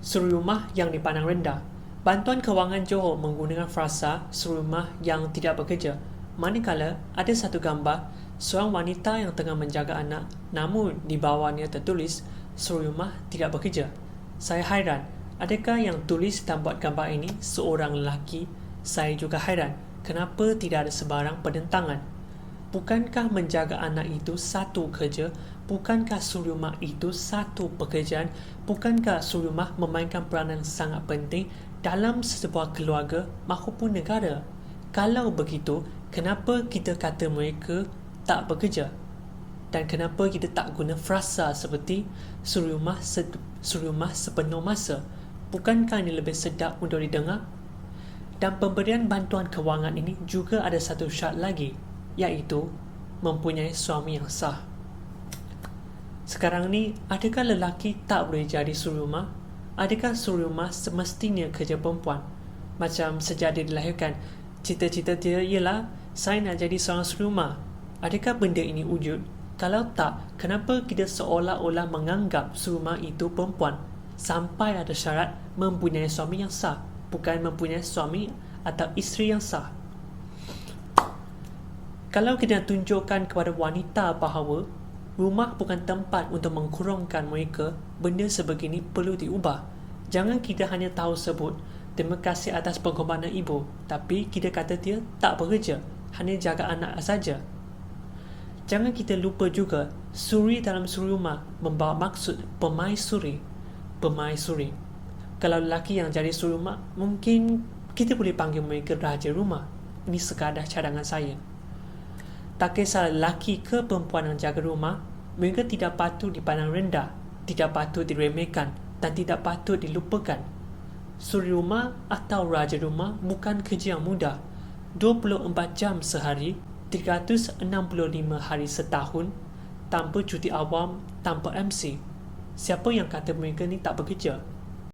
Suri rumah yang dipandang rendah. Bantuan Kewangan Johor menggunakan frasa suri rumah yang tidak bekerja. Manakala ada satu gambar seorang wanita yang tengah menjaga anak, namun di bawahnya tertulis suri rumah tidak bekerja. Saya hairan, adakah yang tulis dan buat gambar ini seorang lelaki? Saya juga hairan, kenapa tidak ada sebarang penentangan? Bukankah menjaga anak itu satu kerja? Bukankah suri rumah itu satu pekerjaan? Bukankah suri rumah memainkan peranan sangat penting dalam sebuah keluarga maupun negara? Kalau begitu, kenapa kita kata mereka tak bekerja? Dan kenapa kita tak guna frasa seperti suri rumah sepenuh masa? Bukankah ini lebih sedap untuk didengar? Dan pemberian bantuan kewangan ini juga ada satu syarat lagi, iaitu mempunyai suami yang sah. Sekarang ni, adakah lelaki tak boleh jadi suri rumah? Adakah suri rumah semestinya kerja perempuan? Macam sejak dia dilahirkan, cita-cita dia ialah saya nak jadi seorang suri rumah. Adakah benda ini wujud? Kalau tak, kenapa kita seolah-olah menganggap suri rumah itu perempuan sampai ada syarat mempunyai suami yang sah, bukan mempunyai suami atau isteri yang sah? Kalau kita nak tunjukkan kepada wanita bahawa rumah bukan tempat untuk mengkurungkan mereka, benda sebegini perlu diubah. Jangan kita hanya tahu sebut terima kasih atas pengorbanan ibu, tapi kita kata dia tak bekerja, hanya jaga anak saja. Jangan kita lupa juga, suri dalam suri rumah membawa maksud pemaisuri. Pemaisuri. Kalau lelaki yang jadi suri rumah, mungkin kita boleh panggil mereka raja rumah. Ini sekadar cadangan saya. Tak kisah lelaki ke perempuan yang jaga rumah, mereka tidak patut dipandang rendah, tidak patut diremehkan dan tidak patut dilupakan. Suri rumah atau raja rumah bukan kerja yang mudah. 24 jam sehari, 365 hari setahun, tanpa cuti awam, tanpa MC. Siapa yang kata mereka ni tak bekerja?